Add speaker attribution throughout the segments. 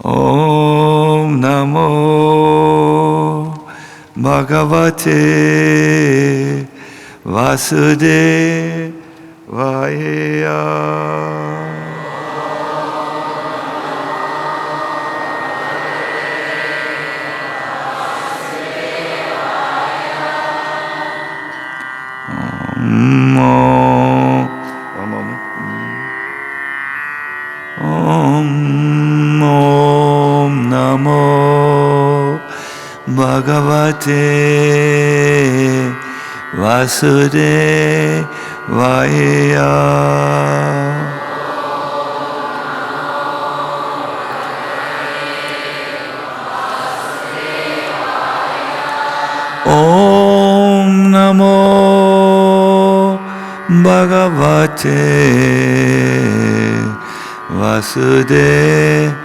Speaker 1: Om Namo Bhagavate Vasudevaya. Om Namo Bhagavate Vasudevaya. Om Namo Bhagavate Vasudevaya.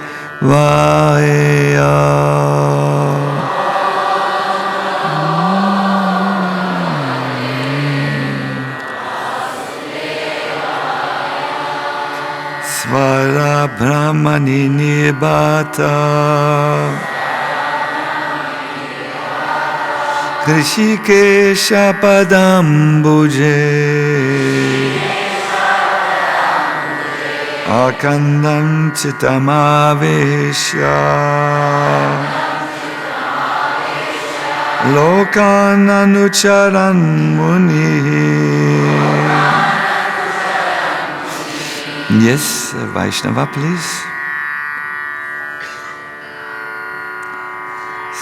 Speaker 1: Svara Brahmani Nibata Krishikesha Padambuje Akandam Chitamaveshya Lokan Anucharan Muni. Yes, Vaishnava, please.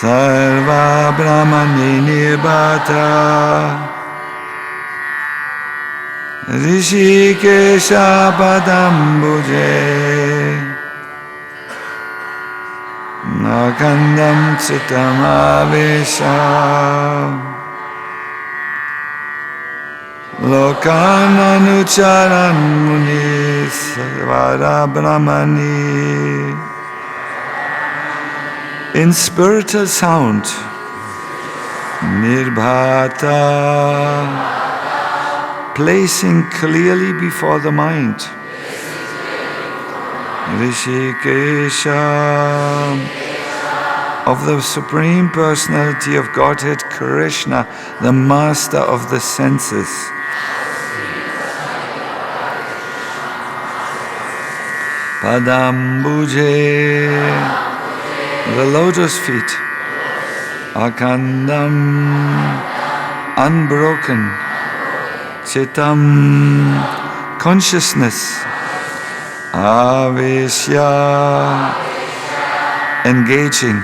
Speaker 1: Sarva Brahmani Nibata Rishikesha Padambuje Nakandam Chitamavesha Lokananucharan Muni. Sarvara Brahmani. In spiritual sound, Nirbhata, placing clearly before the mind, Rishikesha, of the Supreme Personality of Godhead Krishna, the Master of the senses. Padambuje, the lotus feet, Akandam, unbroken, Chitam, consciousness, Aveshya, engaging,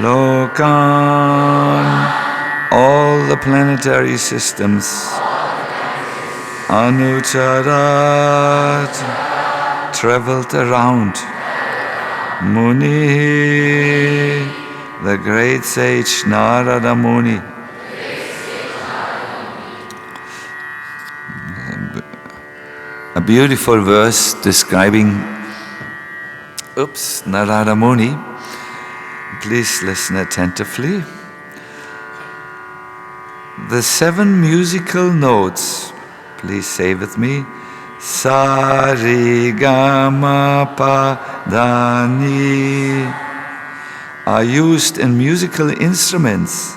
Speaker 1: Lokan, all the planetary systems, Anucharat, traveled around, Muni, the great sage Narada Muni. A beautiful verse describing Narada Muni. Please listen attentively. The 7 musical notes, please say with me, Sa Re Ga Ma Pa Da Ni, are used in musical instruments,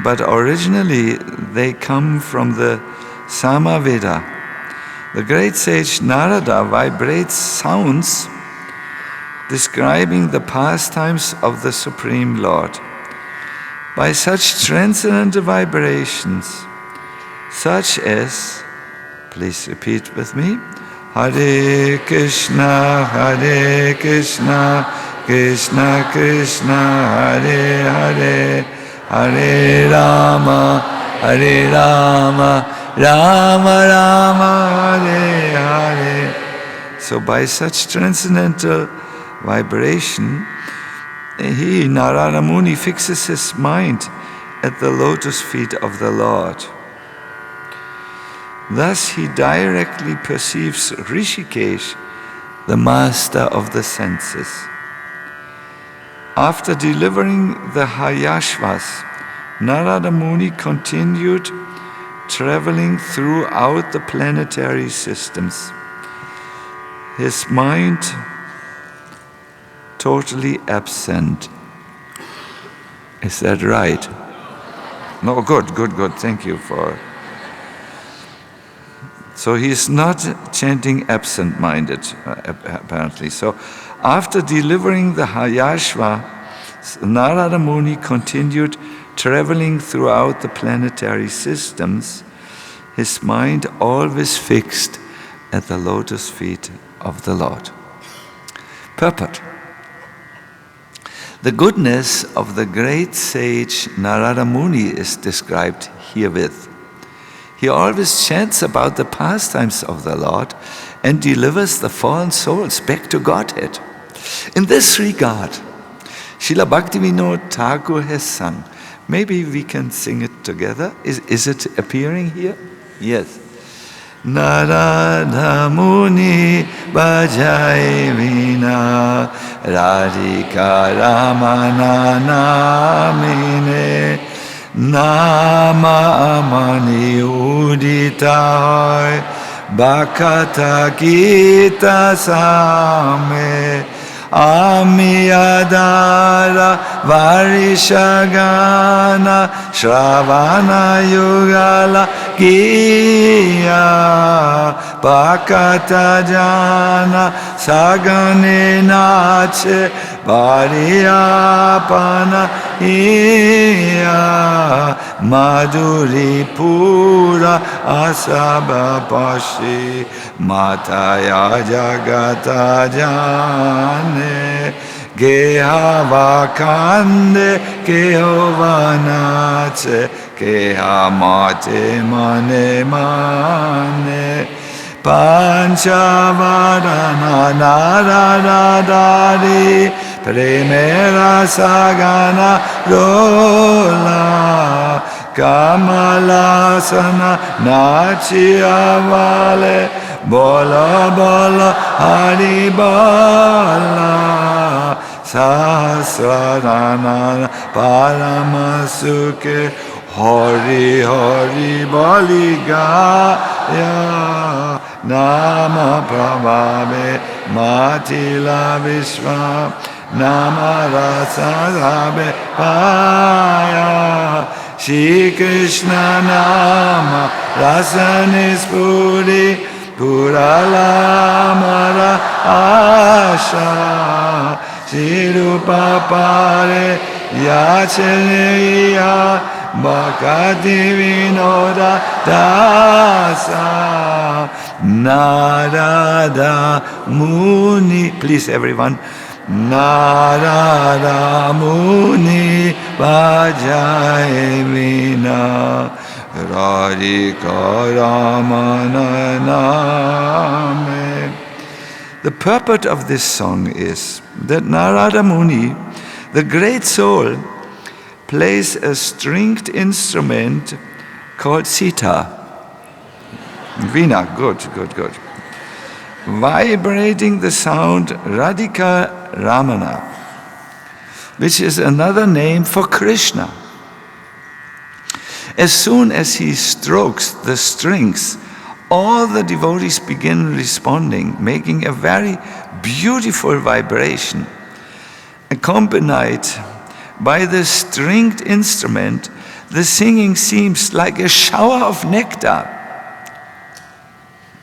Speaker 1: but originally they come from the Samaveda. The great sage Narada vibrates sounds describing the pastimes of the Supreme Lord. By such transcendental vibrations, such as, please repeat with me, Hare Krishna, Hare Krishna, Krishna Krishna, Hare Hare, Hare Rama, Hare Rama, Rama Rama, Hare Hare. So by such transcendental vibration, he, Narada Muni, fixes his mind at the lotus feet of the Lord. Thus he directly perceives Rishikesh, the master of the senses. After delivering the Hayashvas, Narada Muni continued traveling throughout the planetary systems. His mind totally absent. Is that right? No, good. Thank you for... So he's not chanting absent-minded, apparently. So after delivering the Hayashva, Narada Muni continued traveling throughout the planetary systems, his mind always fixed at the lotus feet of the Lord. Purport. The goodness of the great sage Narada Muni is described herewith. He always chants about the pastimes of the Lord and delivers the fallen souls back to Godhead. In this regard, Srila Bhaktivinoda Thakur has sung. Maybe we can sing it together. Is it appearing here? Yes. Narada Muni bhajai vina radhika ramana namine nama amani udita hoy bhakata gita same Amiyadara Varishagana Shravana Yugala Giya Bhakata Jana Sagane Nache Pariyapana Iya Madhuri Pura Asaba Pashi Mataya Jagata Jane Geha Vakande Geha Nache Geha Mate Mane Mane Panchavadana Naradadari Premera Sagana Rola Kamalasana Nachiavale Bola Bola Hari Bola Sahasrarana Paramasuke Hari Hari Baligaya Nama Prabhave Matila Vishwa Nama Rasa Rabe Paya Shri Krishna Nama Rasa Nispuri Purala Mara Asha Shri Rupa Pare Yachaneya Bhakati Vinoda Dasa Narada Muni. Please everyone. Narada Muni Bhajai Vina Radhika Ramana Name. The purport of this song is that Narada Muni, the great soul, plays a stringed instrument called sitar. Veena, good. Vibrating the sound Radhika Ramana, which is another name for Krishna. As soon as he strokes the strings, all the devotees begin responding, making a very beautiful vibration. Accompanied by the stringed instrument, the singing seems like a shower of nectar.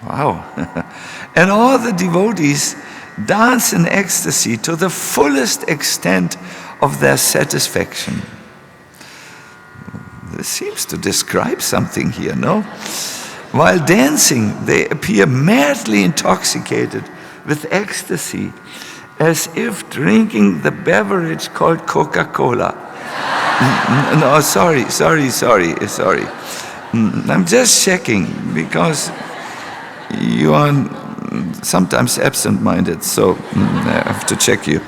Speaker 1: Wow. And all the devotees dance in ecstasy to the fullest extent of their satisfaction. This seems to describe something here, no? While dancing, they appear madly intoxicated with ecstasy, as if drinking the beverage called Coca-Cola. No, sorry. I'm just checking, because you are sometimes absent-minded, so I have to check you.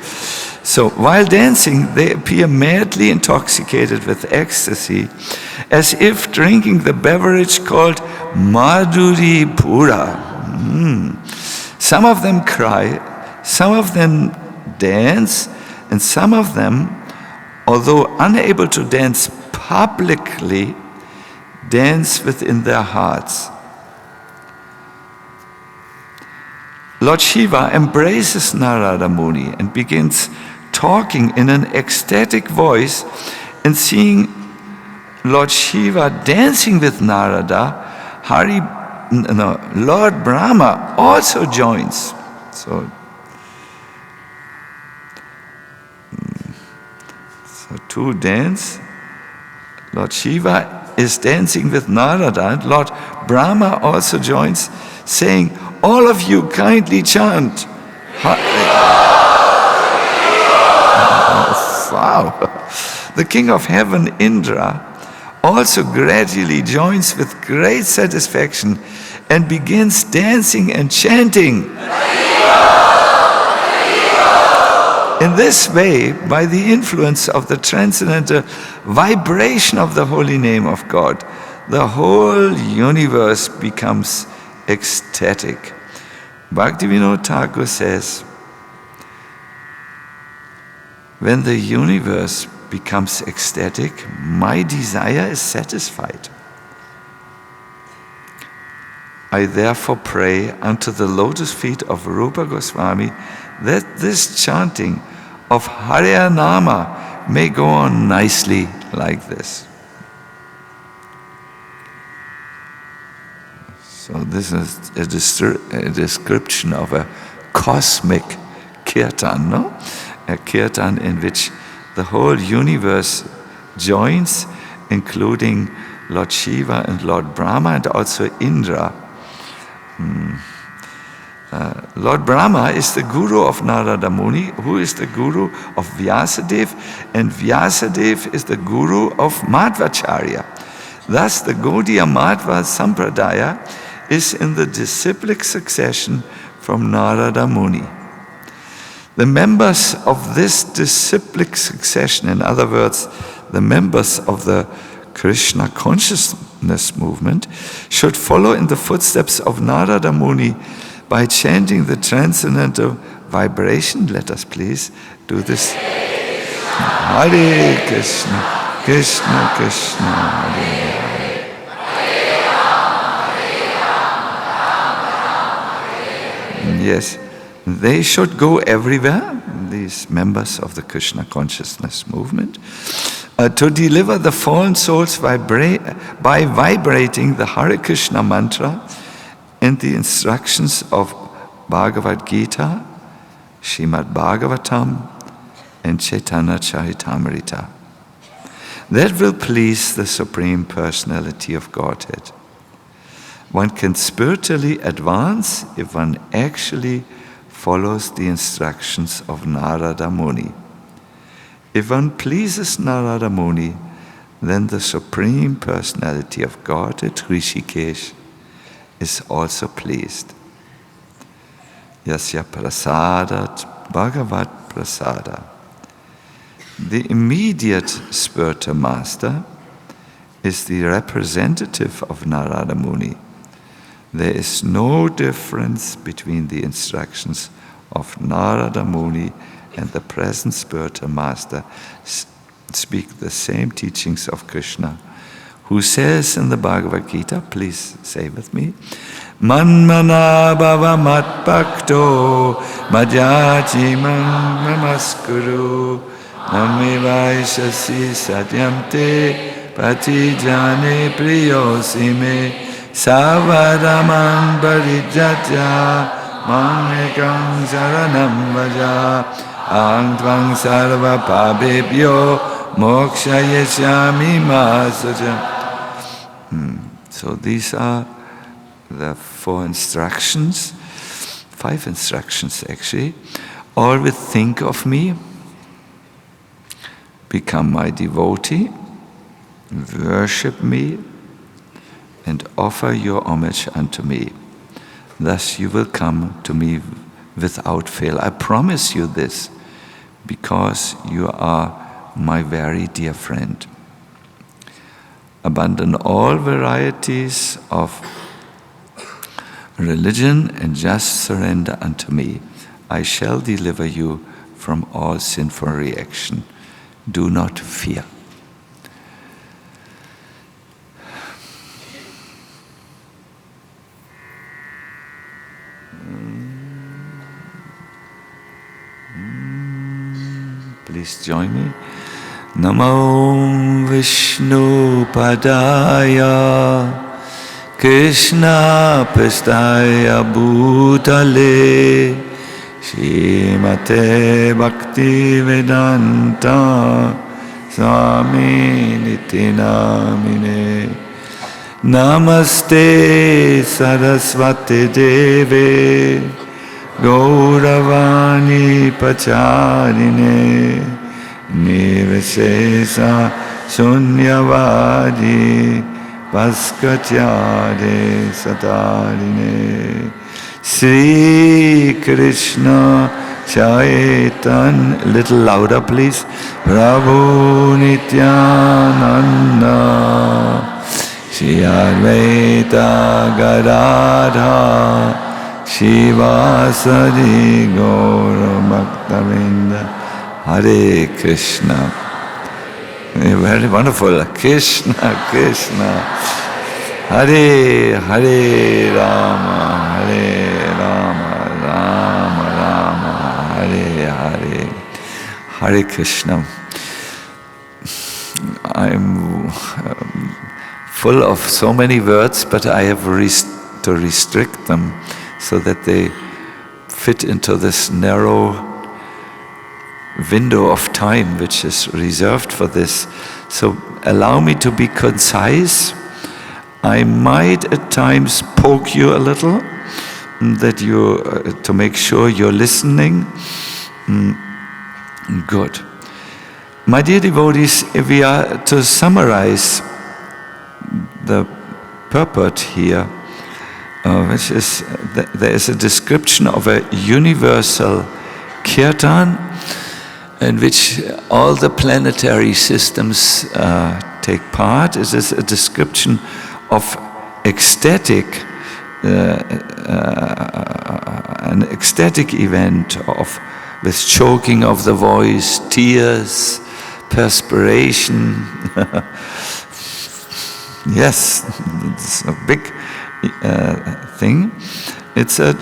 Speaker 1: So while dancing, they appear madly intoxicated with ecstasy, as if drinking the beverage called Madhuri Pura. Some of them cry, some of them dance, and some of them, although unable to dance publicly, dance within their hearts. Lord Shiva embraces Narada Muni and begins talking in an ecstatic voice, and seeing Lord Shiva dancing with Narada, Lord Brahma also joins. So two dance. Lord Shiva is dancing with Narada, and Lord Brahma also joins, saying, "All of you kindly chant." Wow. The king of heaven, Indra, also gradually joins with great satisfaction and begins dancing and chanting. In this way, by the influence of the transcendental vibration of the holy name of God, the whole universe becomes ecstatic. Bhaktivinoda Thakur says, when the universe becomes ecstatic, my desire is satisfied. I therefore pray unto the lotus feet of Rupa Goswami that this chanting of Hare-Nama may go on nicely like this. So this is a description of a cosmic kirtan, no? A kirtan in which the whole universe joins, including Lord Shiva and Lord Brahma and also Indra. Lord Brahma is the guru of Narada Muni, who is the guru of Vyasadeva, and Vyasadeva is the guru of Madhvacharya. Thus, the Gaudiya Madhva Sampradaya is in the disciplic succession from Narada Muni. The members of this disciplic succession, in other words, the members of the Krishna consciousness movement, should follow in the footsteps of Narada Muni by chanting the transcendental vibration. Let us please do this. Hare Krishna, Krishna Krishna, Hare Hare. Yes, they should go everywhere, these members of the Krishna consciousness movement, to deliver the fallen souls by vibrating the Hare Krishna mantra and the instructions of Bhagavad Gita, Srimad Bhagavatam, and Chaitanya Charitamrita. That will please the Supreme Personality of Godhead. One can spiritually advance if one actually follows the instructions of Narada Muni. If one pleases Narada Muni, then the Supreme Personality of Godhead, Rishikesh, is also pleased. Yasya prasadat bhagavat prasada. The immediate spiritual master is the representative of Narada Muni. There is no difference between the instructions of Narada Muni and the present spiritual master speak the same teachings of Krishna, who says in the Bhagavad Gita, please say with me, Manmana bhava matbhakto madhyaji namaskuru name vaishasi satyamte patijane priyosime savadaman parijatya mamekam saranam vaja aham tvang sarva pabebhyo mokshayeshyami masaja. So these are the 4 instructions, 5 instructions actually. Always think of me, become my devotee, worship me, and offer your homage unto me. Thus you will come to me without fail. I promise you this, because you are my very dear friend. Abandon all varieties of religion and just surrender unto me. I shall deliver you from all sinful reaction. Do not fear. please join me. Namo Vishnu Padaya Krishna Pastaya Bhutale Shrimate Bhakti Vedanta Swami Niti Namine Namaste Saraswati Deve Gauravani Pacharine Nivasesa Sunyavadi Paskatyade Satarine Sri Krishna Chaitanya, little louder please, Prabhu Nityananda Shri Advaita Gadadha Shivasadi Gaura Bhaktavinda Hare Krishna. Very wonderful. Krishna, Krishna. Hare, Hare Rama, Hare Rama, Rama Rama, Hare Hare. Hare Krishna. I'm full of so many words, but I have to restrict them so that they fit into this narrow window of time which is reserved for this. So allow me to be concise. I might at times poke you a little, that you to make sure you're listening. Good. My dear devotees, if we are to summarize the purport here, which is there is a description of a universal kirtan in which all the planetary systems take part. It is a description of ecstatic, an ecstatic event with choking of the voice, tears, perspiration. Yes, it's a big thing. It's a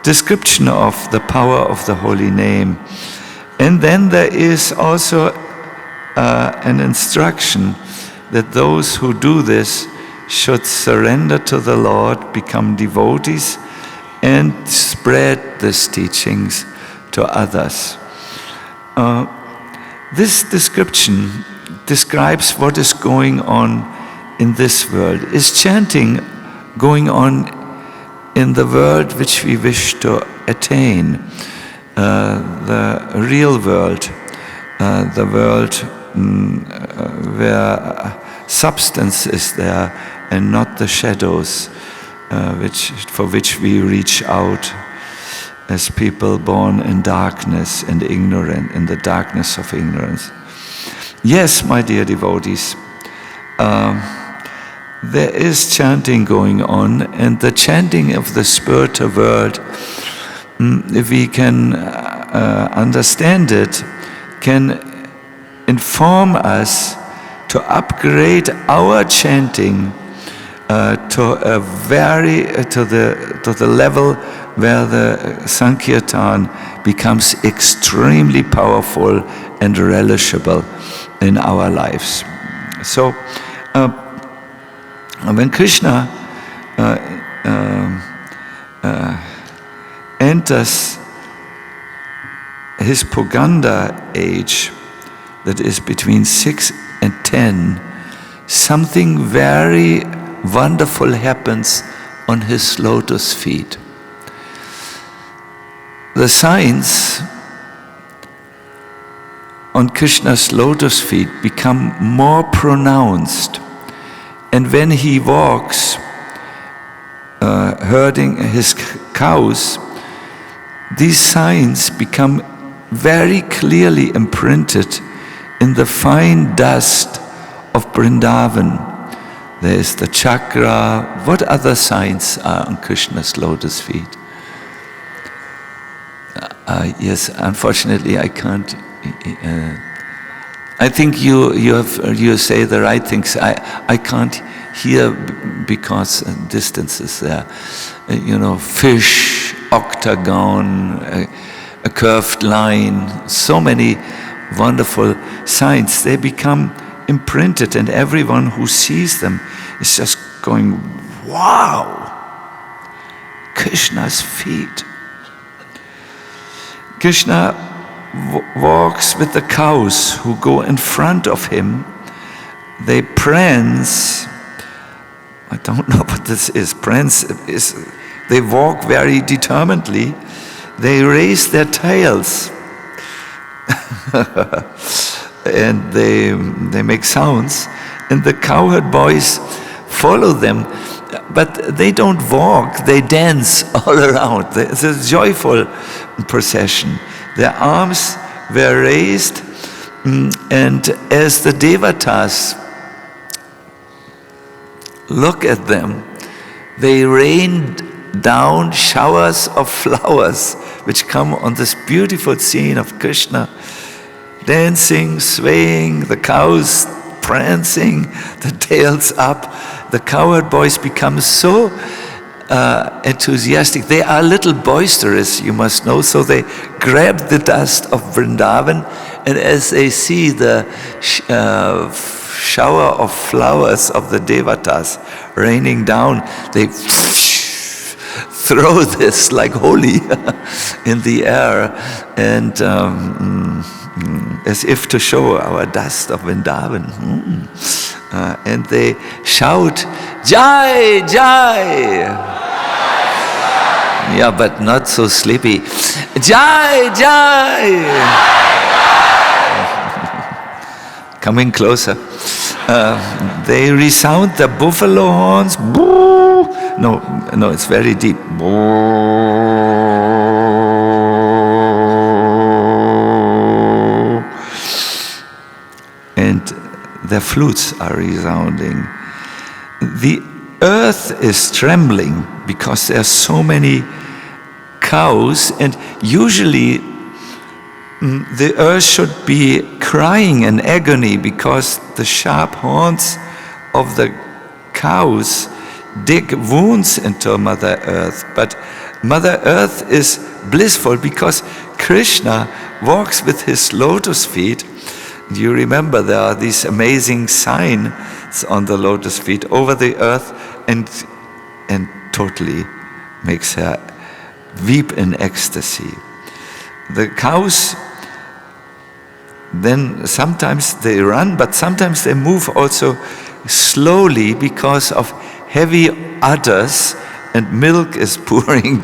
Speaker 1: description of the power of the holy name. And then there is also an instruction that those who do this should surrender to the Lord, become devotees, and spread these teachings to others. This description describes what is going on in this world. Is chanting going on in the world which we wish to attain? The real world, the world where substance is there and not the shadows for which we reach out as people born in darkness and ignorant, in the darkness of ignorance. Yes, my dear devotees, there is chanting going on, and the chanting of the spiritual world, if we can understand it, can inform us to upgrade our chanting to the level where the Sankirtan becomes extremely powerful and relishable in our lives. So, when Krishna enters his Puganda age, that is between 6 and 10, something very wonderful happens on his lotus feet. The signs on Krishna's lotus feet become more pronounced, and when he walks herding his cows, these signs become very clearly imprinted in the fine dust of Vrindavan. There is the chakra. What other signs are on Krishna's lotus feet? Yes, unfortunately I can't. I think you say the right things. I can't hear because distance is there. Fish, octagon, a curved line, so many wonderful signs. They become imprinted, and everyone who sees them is just going, wow, Krishna's feet. Krishna walks with the cows who go in front of him. They prance. I don't know what this is. Prance is, they walk very determinedly. They raise their tails. And they make sounds. And the cowherd boys follow them. But they don't walk, they dance all around. It's a joyful procession. Their arms were raised, and as the devatas look at them, they rain down showers of flowers which come on this beautiful scene of Krishna dancing, swaying, the cows prancing, the tails up. The cowherd boys become so enthusiastic. They are a little boisterous, you must know, so they grab the dust of Vrindavan, and as they see the shower of flowers of the devatas raining down, they throw this like holy in the air, and as if to show our dust of Vrindavan. And they shout, Jai, Jai! Yeah, but not so sleepy. Jai, Jai! Coming closer. They resound the buffalo horns. Boo! No, it's very deep. Boo! And their flutes are resounding. The earth is trembling because there are so many cows, and usually the earth should be crying in agony because the sharp horns of the cows dig wounds into Mother Earth. But Mother Earth is blissful because Krishna walks with his lotus feet. You remember there are these amazing signs on the lotus feet over the earth, and totally makes her weep in ecstasy. The cows, then sometimes they run, but sometimes they move also slowly because of heavy udders, and milk is pouring,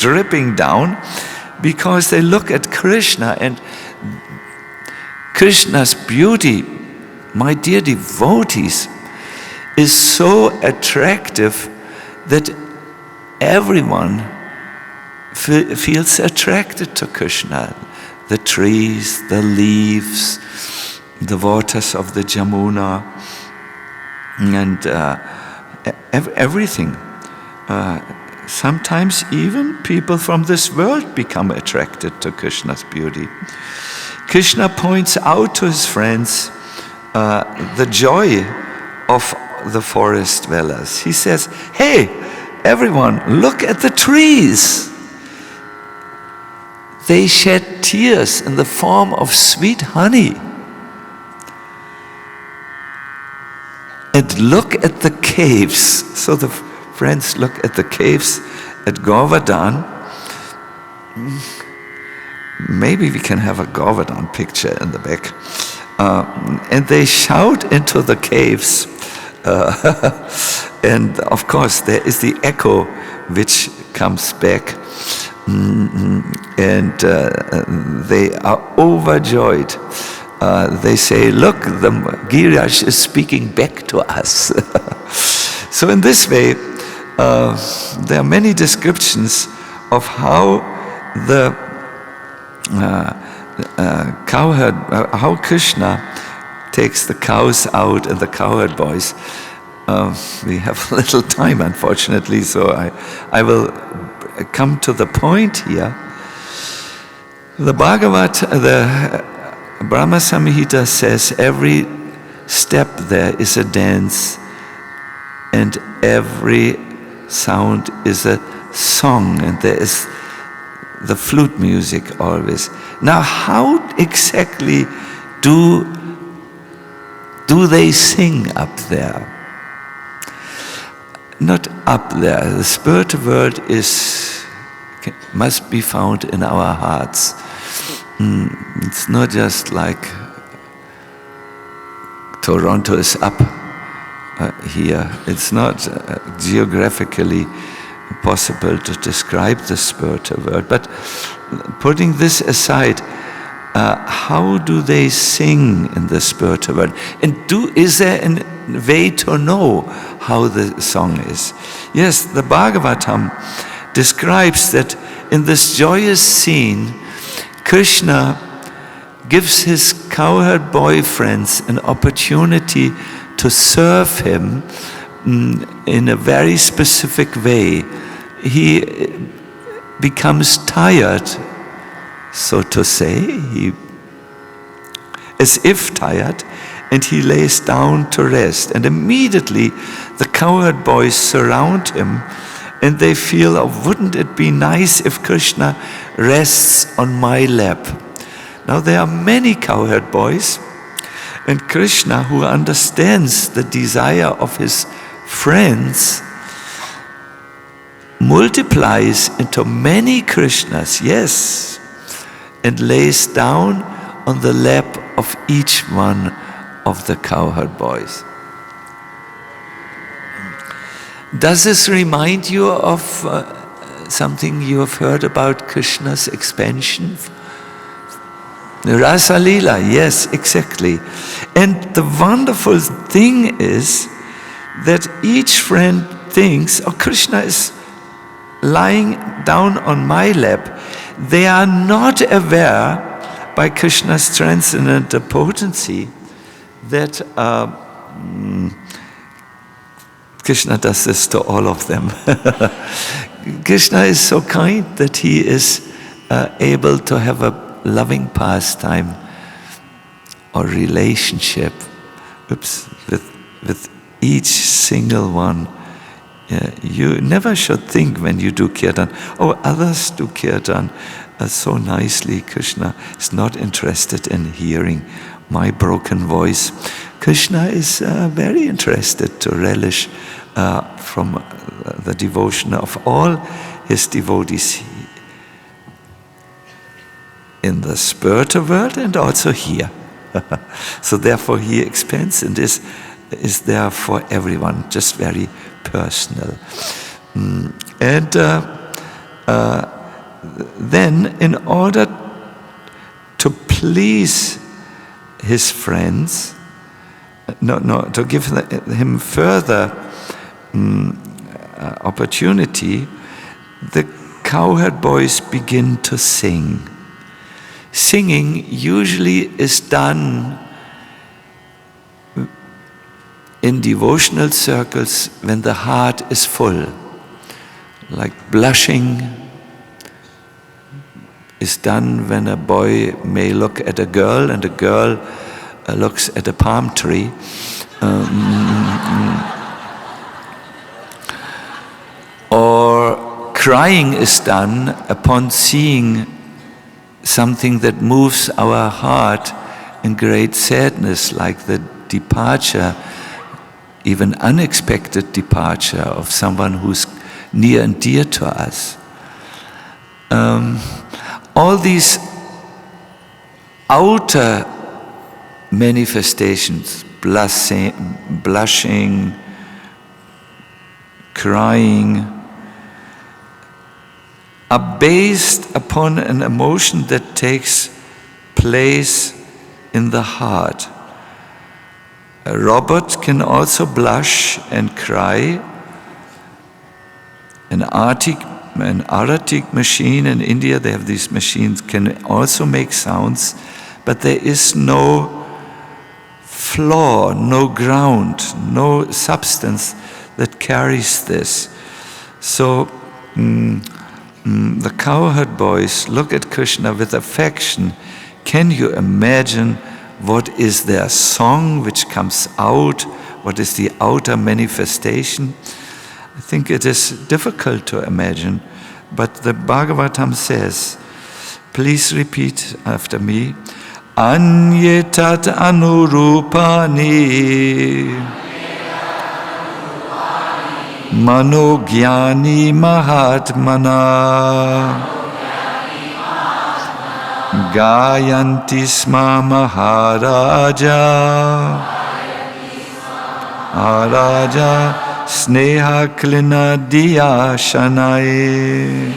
Speaker 1: dripping down, because they look at Krishna, and Krishna's beauty, my dear devotees, is so attractive that everyone feels attracted to Krishna. The trees, the leaves, the waters of the Jamuna, and everything. Sometimes even people from this world become attracted to Krishna's beauty. Krishna points out to his friends the joy of the forest dwellers. He says, hey, everyone, look at the trees. They shed tears in the form of sweet honey. And look at the caves. So the friends look at the caves at Govardhan. Maybe we can have a Govardhan picture in the back. And they shout into the caves. And of course, there is the echo which comes back. And they are overjoyed. They say, look, the Giriraj is speaking back to us. So in this way, there are many descriptions of how the cowherd, how Krishna takes the cows out and the cowherd boys. We have little time, unfortunately, so I will come to the point here. The Brahma Samhita says every step there is a dance, and every sound is a song, and there is the flute music always. Now, how exactly do they sing up there? Not up there. The spiritual world must be found in our hearts. It's not just like Toronto is up here. It's not geographically possible to describe the spiritual world. But putting this aside, how do they sing in the spiritual world? And is there a way to know how the song is? Yes, the Bhagavatam describes that in this joyous scene, Krishna gives his cowherd boyfriends an opportunity to serve him in a very specific way. He becomes tired, so to say, as if tired, and he lays down to rest. And immediately the cowherd boys surround him, and they feel, wouldn't it be nice if Krishna rests on my lap? Now there are many cowherd boys, and Krishna, who understands the desire of his friends, multiplies into many Krishnas, yes, and lays down on the lap of each one of the cowherd boys. Does this remind you of something you have heard about Krishna's expansion? The Rasa Leela, yes, exactly. And the wonderful thing is that each friend thinks, Krishna is lying down on my lap. They are not aware, by Krishna's transcendental potency, that Krishna does this to all of them. Krishna is so kind that he is able to have a loving pastime or relationship with each single one. You never should think when you do kirtan, others do kirtan so nicely. Krishna is not interested in hearing my broken voice. Krishna is very interested to relish from the devotion of all his devotees in the spiritual world and also here. So therefore he expands and is there for everyone, just very personal. And then in order to please his friends, to give him further opportunity, the cowherd boys begin to sing. Singing usually is done in devotional circles when the heart is full. Like blushing is done when a boy may look at a girl and a girl looks at a palm tree. Or crying is done upon seeing something that moves our heart in great sadness, like the departure, even unexpected departure of someone who's near and dear to us. All these outer manifestations, blushing, crying, are based upon an emotion that takes place in the heart. A robot can also blush and cry. An Aratic machine in India, they have these machines, can also make sounds, but there is no floor, no ground, no substance that carries this. So the cowherd boys look at Krishna with affection. Can you imagine what is their song which comes out? What is the outer manifestation? I think it is difficult to imagine, but the Bhagavatam says, please repeat after me, Anyetat anurupani manogyani mahatmana gayanti sma maharaja sneha klina diya shanai.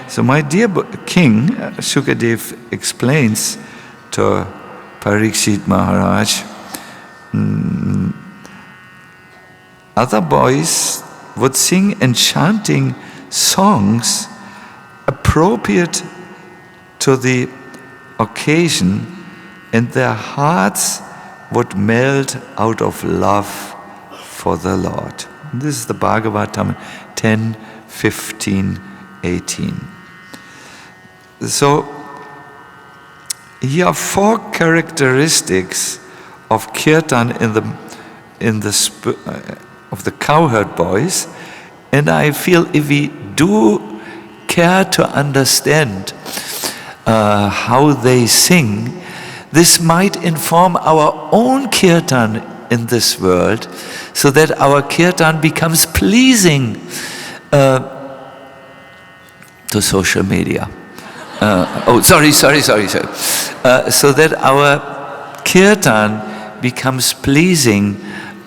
Speaker 1: So my dear king, Sukadev explains to Parikshit Maharaj, other boys would sing enchanting songs appropriate to the occasion, and their hearts would melt out of love for the Lord. This is the Bhagavatam 10, 15, 18. So, here are 4 characteristics of kirtan of the cowherd boys, and I feel if we do care to understand how they sing, this might inform our own kirtan in this world, so that our kirtan becomes pleasing to social media. So that our kirtan becomes pleasing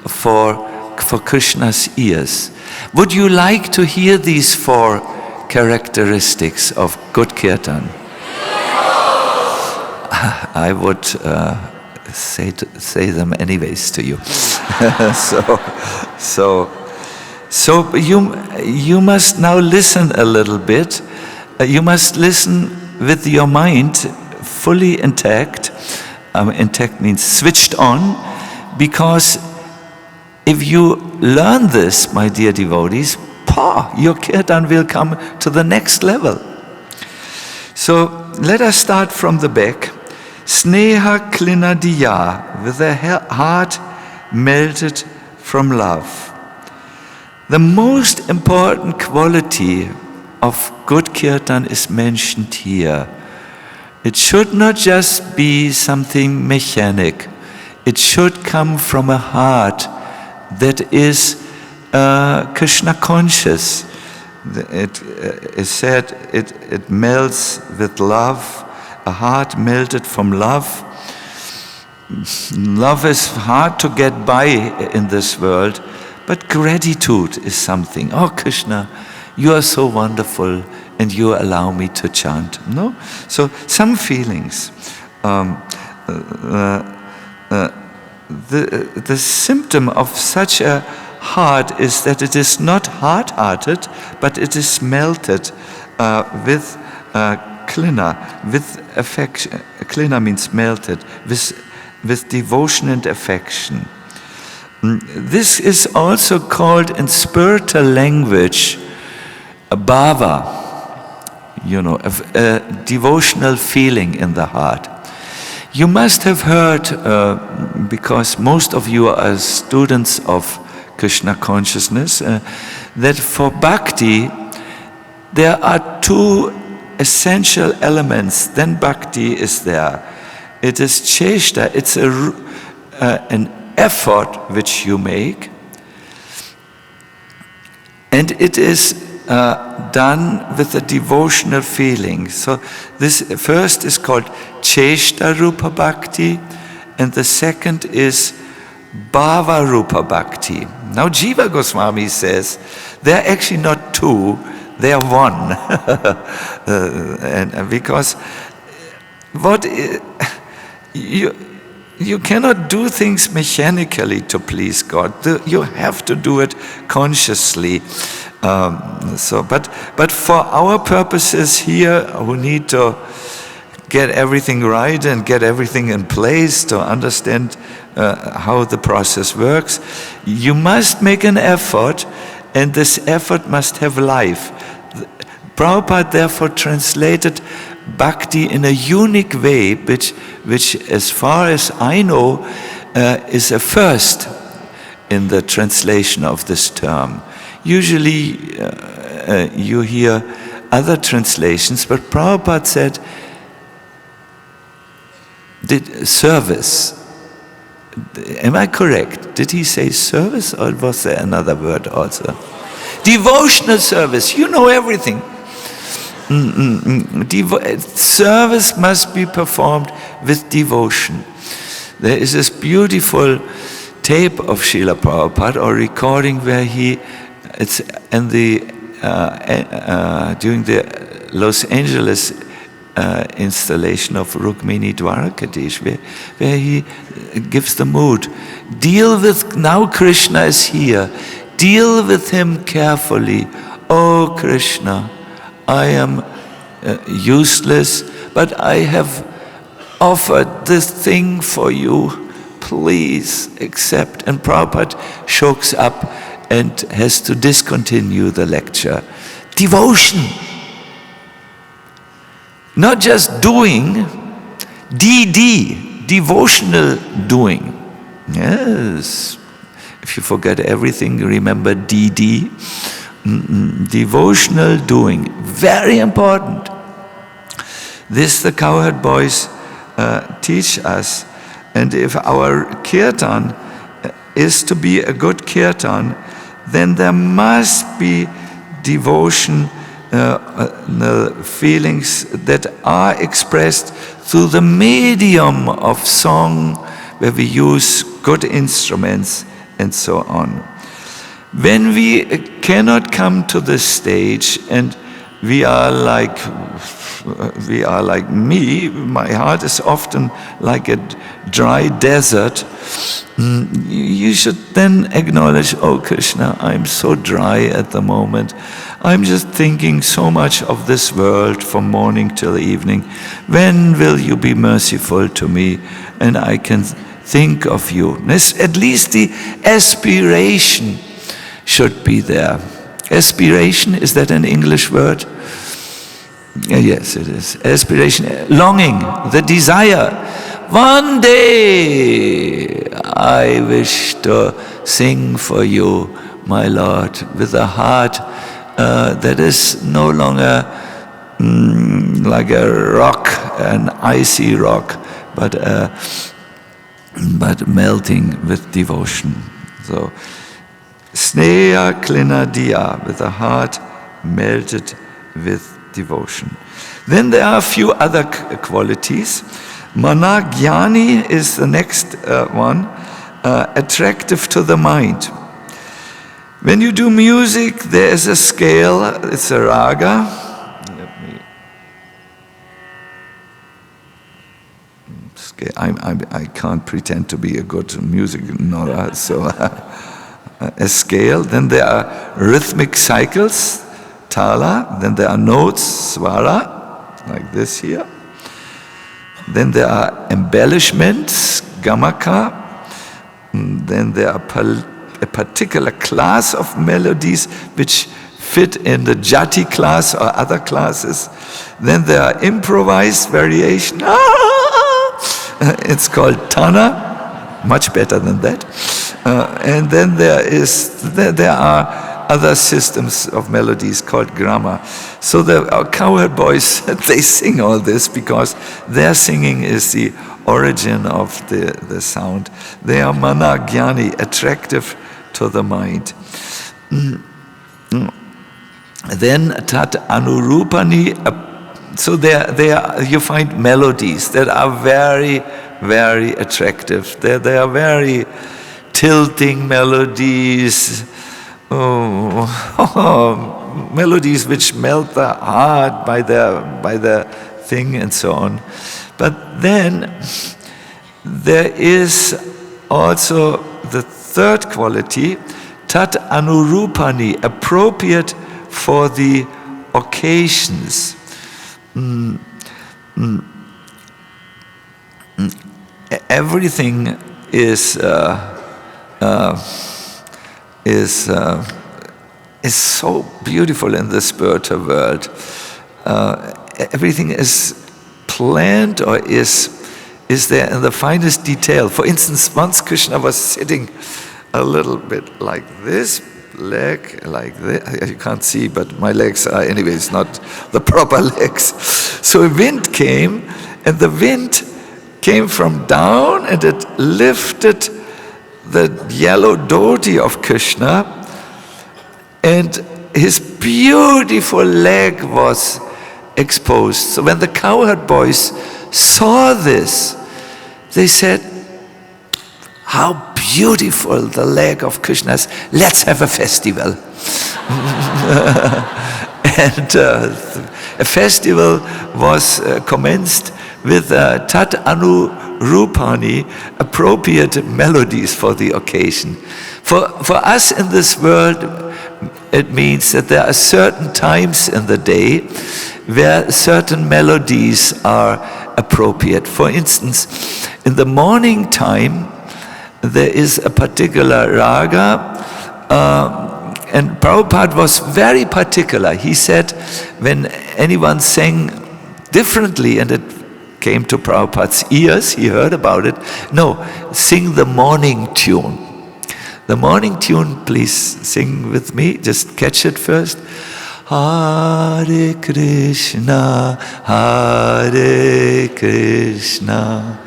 Speaker 1: for Krishna's ears. Would you like to hear these 4 characteristics of good kirtan? I would say them anyways to you. So you must now listen a little bit. You must listen with your mind fully intact. Intact means switched on, because if you learn this, my dear devotees, your kirtan will come to the next level. So let us start from the back. Sneha klina diya, with a heart melted from love. The most important quality of good kirtan is mentioned here. It should not just be something mechanic. It should come from a heart that is Krishna conscious. It is said it melts with love, a heart melted from love. Love is hard to get by in this world, but gratitude is something. Oh Krishna, you are so wonderful, and you allow me to chant. No? So some feelings. The symptom of such a heart is that it is not hard-hearted, but it is melted with klina, with affection. Klina means melted, with devotion and affection. This is also called in spiritual language a bhava, a devotional feeling in the heart. You must have heard, because most of you are students of Krishna consciousness, that for bhakti there are 2 essential elements. Then bhakti is there. It is cheshta, it's an effort which you make, and it is done with a devotional feeling. So this first is called cheshta rupa bhakti, and the second is bhava rupa bhakti. Now Jiva Goswami says they are actually not 2, they are 1. And because you cannot do things mechanically to please God. You have to do it consciously. But for our purposes here, who need to get everything right and get everything in place to understand how the process works, you must make an effort, and this effort must have life. Prabhupada therefore translated bhakti in a unique way, which as far as I know, is a first in the translation of this term. Usually you hear other translations, but Prabhupada said, service. Am I correct? Did he say service, or was there another word also? Devotional service. You know everything. Service must be performed with devotion. There is this beautiful tape of Srila Prabhupada, or recording, where it's in the during the Los Angeles installation of Rukmini Dwarkadish, where he gives the mood. Deal with, now Krishna is here, deal with him carefully. Oh Krishna, I am useless, but I have offered this thing for you. Please accept. And Prabhupada chokes up and has to discontinue the lecture. Devotion. Not just doing, DD, devotional doing. Yes. If you forget everything, remember DD. Devotional doing. Very important. This the cowherd boys teach us. And if our kirtan is to be a good kirtan, then there must be devotion, feelings that are expressed through the medium of song, where we use good instruments and so on. When we cannot come to this stage, and we are like me, my heart is often like a dry desert, you should then acknowledge, oh Krishna, I'm so dry at the moment. I'm just thinking so much of this world from morning till evening. When will you be merciful to me and I can think of you? At least the aspiration should be there. Aspiration, is that an English word? Yes, it is. Aspiration, longing, the desire. One day I wish to sing for you, my Lord, with a heart that is no longer like a rock, an icy rock, but melting with devotion. So, sneha klina diya, with a heart melted with devotion. Then there are a few other qualities. Managyani is the next one, attractive to the mind. When you do music, there is a scale, it's a raga. I can't pretend to be a good music knower, so a scale. Then there are rhythmic cycles, tala. Then there are notes, swara, like this here. Then there are embellishments, gamaka. Then there are a particular class of melodies which fit in the jati class or other classes. Then there are improvised variation. It's called tana, much better than that. And then there are other systems of melodies called grama. So our cowherd boys, they sing all this because their singing is the origin of the sound. They are managyani, attractive to the mind. Then tat anurupani, so there you find melodies that are very, very attractive. They are very tilting melodies, melodies which melt the heart by the thing and so on. But then there is also the third quality, tat anurupani, appropriate for the occasions. Everything is so beautiful in the spiritual world. Everything is planned or is there in the finest detail. For instance, once Krishna was sitting a little bit like this, leg like this. You can't see, but my legs are anyways not the proper legs. So a wind came, and the wind came from down, and it lifted the yellow dhoti of Krishna, and his beautiful leg was exposed. So when the cowherd boys saw this, they said, "How beautiful the leg of Krishna is. Let's have a festival." And a festival was commenced with Tat Anu Rupani, appropriate melodies for the occasion. For us in this world, it means that there are certain times in the day where certain melodies are appropriate. For instance, in the morning time, there is a particular raga, and Prabhupada was very particular. He said, when anyone sang differently, and it came to Prabhupada's ears, he heard about it, no, sing the morning tune. The morning tune, please sing with me, just catch it first. Hare Krishna, Hare Krishna,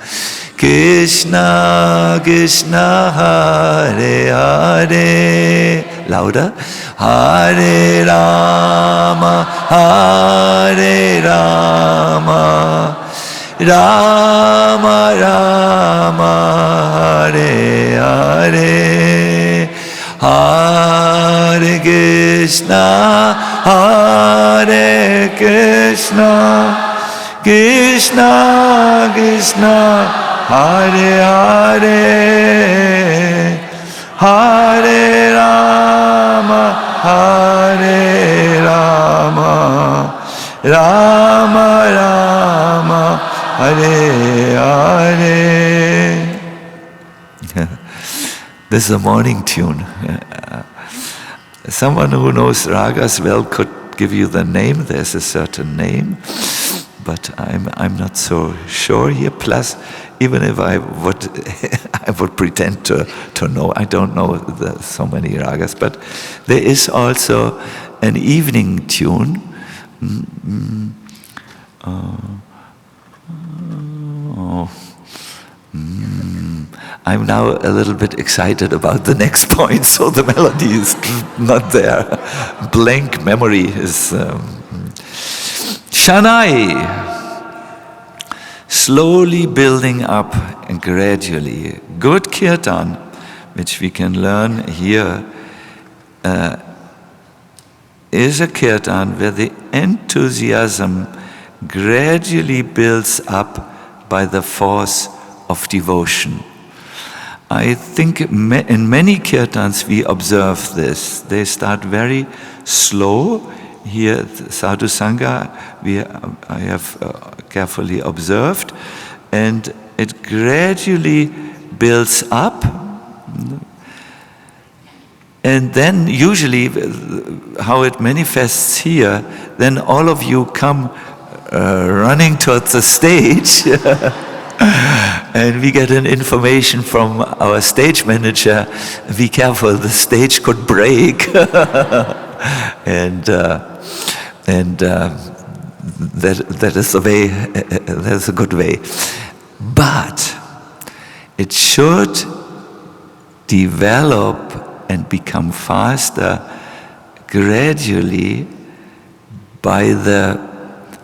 Speaker 1: Krishna Krishna, Hare Hare. Louder. Hare Rama, Hare Rama, Rama Rama, Hare Hare. Hare Krishna, Hare Krishna, Krishna Krishna, Hare Hare. Hare Rama, Hare Rama, Rama Rama, Hare Hare. This is a morning tune. Someone who knows ragas well could give you the name. There's a certain name, but I'm not so sure here. Plus, even if I would pretend to know, I don't know so many ragas. But there is also an evening tune. I'm now a little bit excited about the next point, so the melody is not there. Blank memory is... Shanai, slowly building up and gradually. Good kirtan, which we can learn here, is a kirtan where the enthusiasm gradually builds up by the force of devotion. I think in many kirtans we observe this. They start very slow. Here, Sadhu Sanga, I have carefully observed, and it gradually builds up. And then usually, how it manifests here, then all of you come running towards the stage. And we get an information from our stage manager, be careful, the stage could break. and that is the way, that's a good way. But it should develop and become faster gradually by the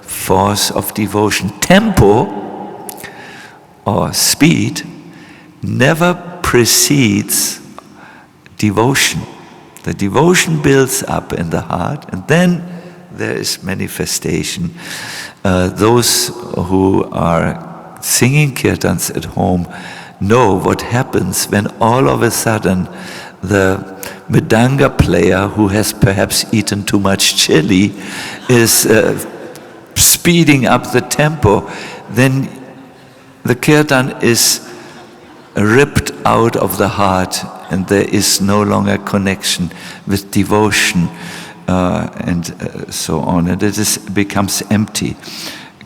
Speaker 1: force of devotion. Tempo or speed never precedes devotion. The devotion builds up in the heart, and then there is manifestation. Those who are singing kirtans at home know what happens when all of a sudden the mridanga player, who has perhaps eaten too much chili, is speeding up the tempo. Then the kirtan is ripped out of the heart, and there is no longer connection with devotion and so on. And it becomes empty,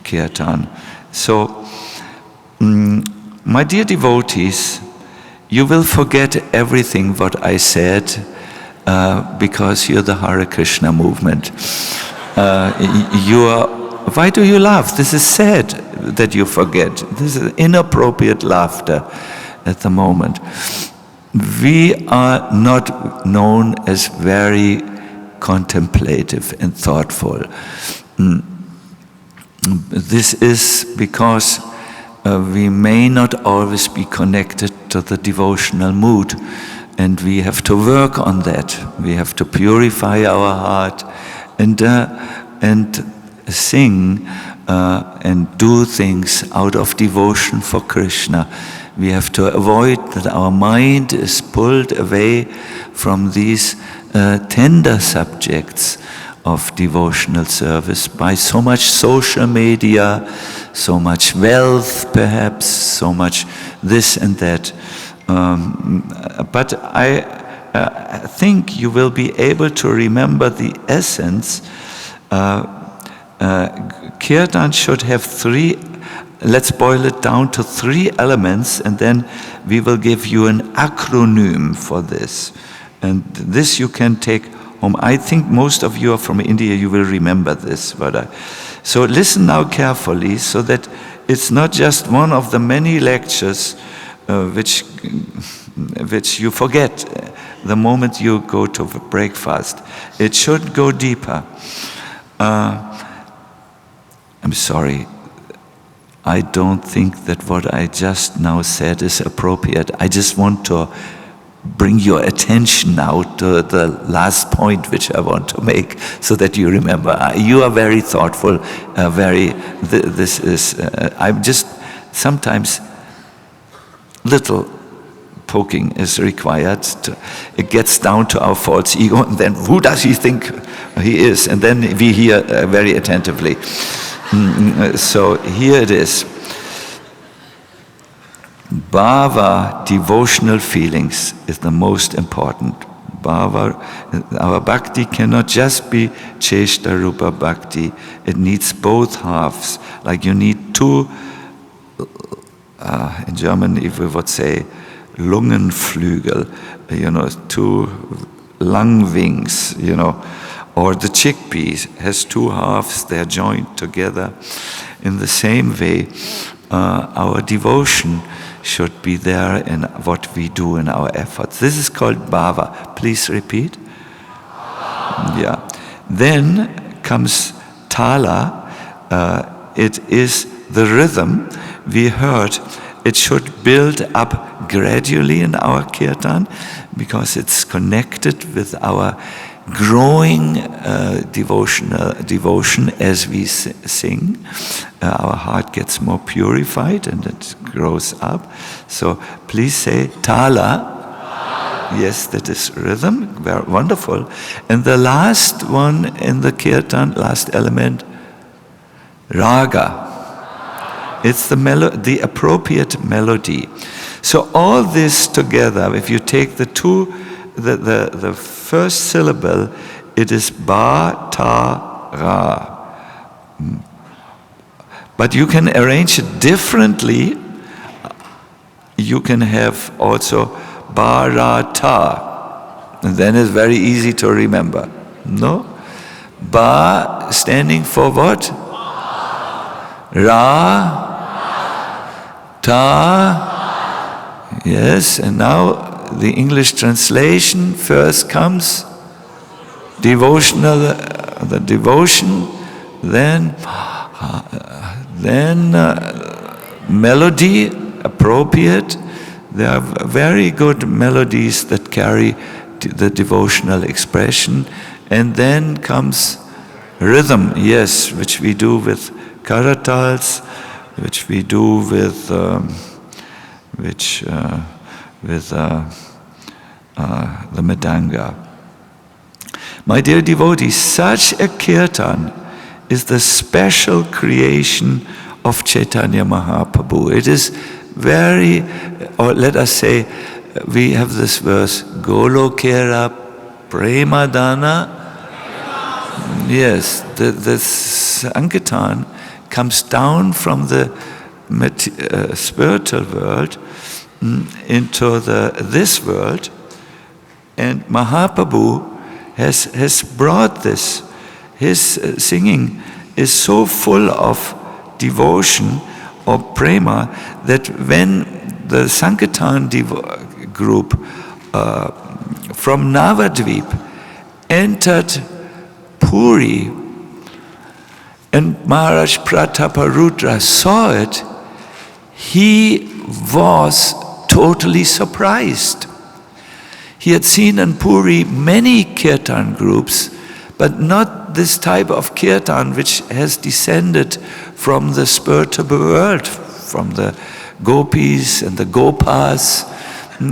Speaker 1: kirtan. So, my dear devotees, you will forget everything what I said because you're the Hare Krishna movement. Why do you laugh? This is sad that you forget. This is inappropriate laughter at the moment. We are not known as very contemplative and thoughtful. This is because we may not always be connected to the devotional mood, and we have to work on that. We have to purify our heart and sing and do things out of devotion for Krishna. We have to avoid that our mind is pulled away from these tender subjects of devotional service by so much social media, so much wealth perhaps, so much this and that. But I think you will be able to remember the essence. Kirtan should have three, let's boil it down to three elements, and then we will give you an acronym for this. And this you can take home. I think most of you are from India, you will remember this. So listen now carefully, so that it's not just one of the many lectures which you forget the moment you go to breakfast. It should go deeper. I'm sorry, I don't think that what I just now said is appropriate. I just want to bring your attention now to the last point which I want to make, so that you remember. You are very thoughtful, I'm just, sometimes little poking is required. It gets down to our false ego, and then who does he think he is? And then we hear very attentively. So here it is. Bhava, devotional feelings, is the most important. Bhava, our bhakti cannot just be cheshta rupa bhakti. It needs both halves. Like you need two, in German if we would say Lungenflügel, two lung wings, or the chickpeas has two halves, they're joined together. In the same way, our devotion should be there in what we do in our efforts. This is called bhava. Please repeat. Yeah. Then comes tala. It is the rhythm. We heard it should build up gradually in our kirtan, because it's connected with our growing devotion as we sing. Our heart gets more purified and it grows up. So please say tala. Yes, that is rhythm. Very wonderful. And the last one in the kirtan, last element, raga. It's the appropriate melody. So all this together, if you take the first syllable, it is ba, ta, ra. But you can arrange it differently. You can have also BARATA. And then it's very easy to remember. No? Ba standing for what? Ra. Ta. Yes, and now the English translation. First comes devotional, the devotion, then melody, appropriate. There are very good melodies that carry the devotional expression. And then comes rhythm, yes, which we do with karatals, which we do with the Mridanga. My dear devotees, such a kirtan is the special creation of Chaitanya Mahaprabhu. It is very, or let us say, we have this verse, Golokera Premadana. Yes, the Sankirtan comes down from the spiritual world into this world, And Mahaprabhu has brought this. His singing is so full of devotion or prema that when the Sankirtan group from Navadvip entered Puri, and Maharaj Prataparudra saw it, he was totally surprised. He had seen in Puri many kirtan groups, but not this type of kirtan which has descended from the spiritual world, from the gopis and the gopas.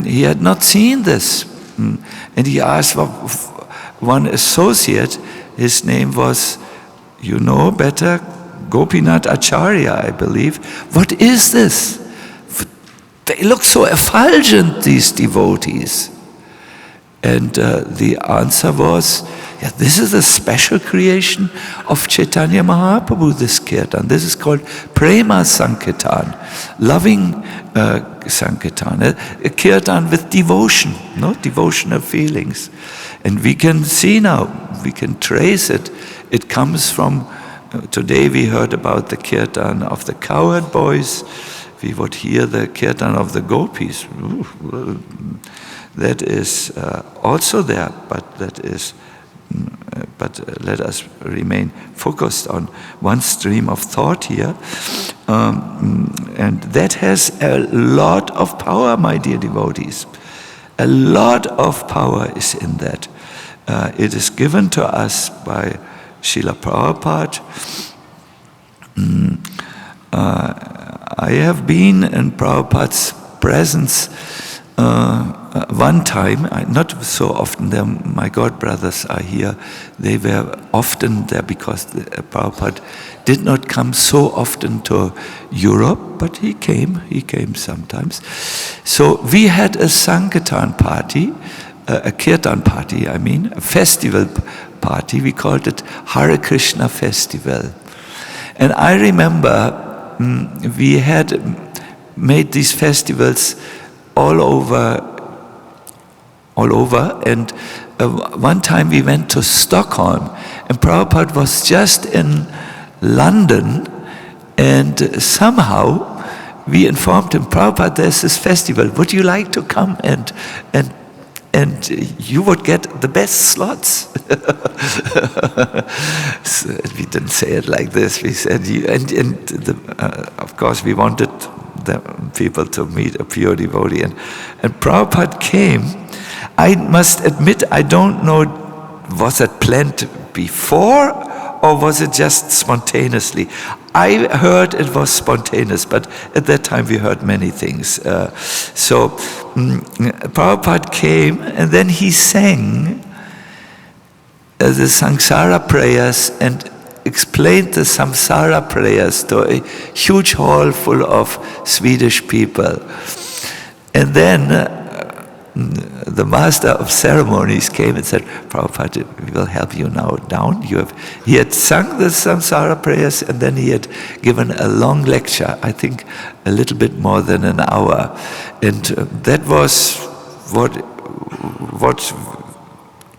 Speaker 1: He had not seen this. And he asked one associate, his name was, you know better, Gopinath Acharya, I believe. What is this? They look so effulgent, these devotees. And the answer was, yeah, this is a special creation of Chaitanya Mahaprabhu, this kirtan. This is called Prema Sankirtan, loving Sankirtan, a kirtan with devotion, no devotional feelings. And we can see now, we can trace it. It comes from, today we heard about the kirtan of the cowherd boys. We would hear the kirtan of the gopis. Ooh, that is also there, but that is, let us remain focused on one stream of thought here. And that has a lot of power, my dear devotees. A lot of power is in that. It is given to us by Srila Prabhupada. I have been in Prabhupada's presence one time, not so often. My godbrothers are here. They were often there because Prabhupada did not come so often to Europe, but he came sometimes. So we had a Sankirtan party, a kirtan party, a festival party. We called it Hare Krishna Festival. And I remember we had made these festivals all over, and one time we went to Stockholm, and Prabhupada was just in London, and somehow we informed him, Prabhupada, there's this festival, would you like to come and you would get the best slots. So we didn't say it like this. We said, of course, we wanted the people to meet a pure devotee. And Prabhupada came. I must admit, I don't know, was it planned before or was it just spontaneously? I heard it was spontaneous, but at that time we heard many things. So Prabhupada came and then he sang the Samsara prayers and explained the Samsara prayers to a huge hall full of Swedish people. And then the master of ceremonies came and said, Prabhupada, we will help you now down. He had sung the Samsara prayers and then he had given a long lecture, I think a little bit more than an hour. And that was what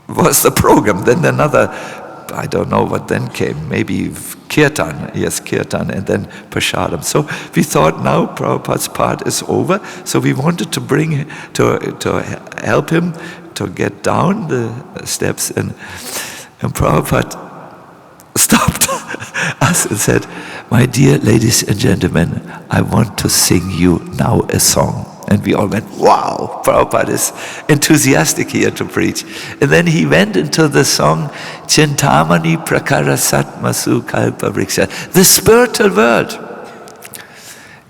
Speaker 1: was the program. Then another, I don't know what then came, maybe kirtan, yes, kirtan, and then prasadam. So we thought now Prabhupada's part is over, so we wanted to to help him to get down the steps, and Prabhupada stopped us and said, my dear ladies and gentlemen, I want to sing you now a song. And we all went, wow, Prabhupada is enthusiastic here to preach. And then he went into the song, Chintamani Prakara Satmasu Kalpa Vriksha, the spiritual world.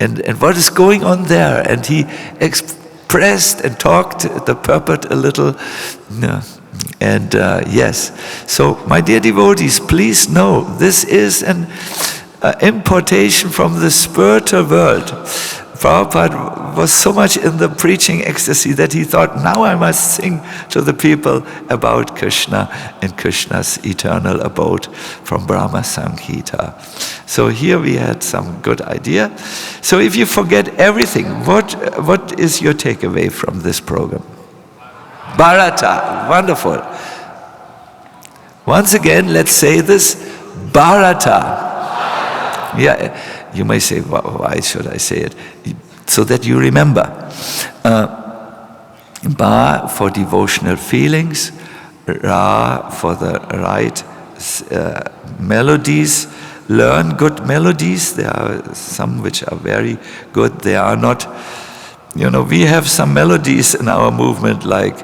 Speaker 1: And what is going on there? And he expressed and talked the purport a little. And yes, so my dear devotees, please know, this is an importation from the spiritual world. Prabhupada was so much in the preaching ecstasy that he thought, now I must sing to the people about Krishna and Krishna's eternal abode from Brahma Samhita. So here we had some good idea. So if you forget everything, what is your takeaway from this program? BARATA. Wonderful. Once again, let's say this. BARATA. Yeah, you may say, why should I say it? So that you remember. Ba for devotional feelings, Ra for the right melodies. Learn good melodies. There are some which are very good. They are not, we have some melodies in our movement like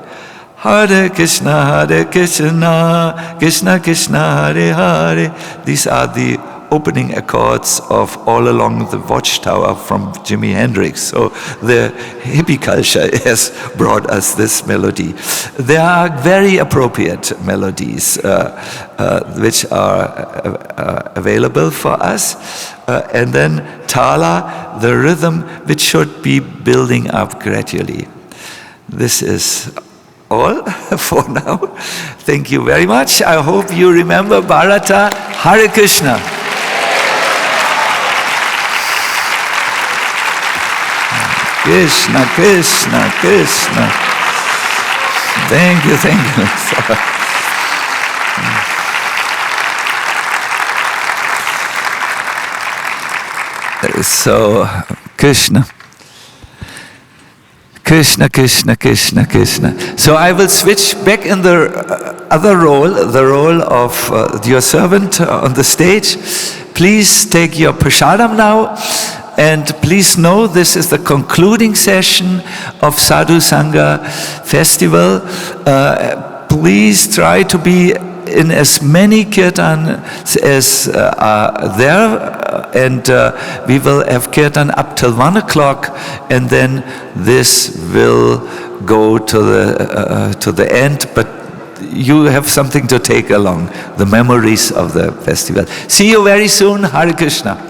Speaker 1: Hare Krishna, Krishna Krishna, Hare Hare. These are the opening accords of All Along the Watchtower from Jimi Hendrix. So the hippie culture has brought us this melody. There are very appropriate melodies which are available for us. And then Tala, the rhythm which should be building up gradually. This is all for now. Thank you very much. I hope you remember BARATA. Hare Krishna. Krishna, Krishna, Krishna. Thank you. So, Krishna. Krishna, Krishna, Krishna, Krishna. So I will switch back in the other role, the role of your servant on the stage. Please take your prasadam now. And please know this is the concluding session of Sadhu Sanga festival. Please try to be in as many kirtan as are there, and we will have kirtan up till 1 o'clock, and then this will go to the end. But you have something to take along, the memories of the festival. See you very soon. Hare Krishna.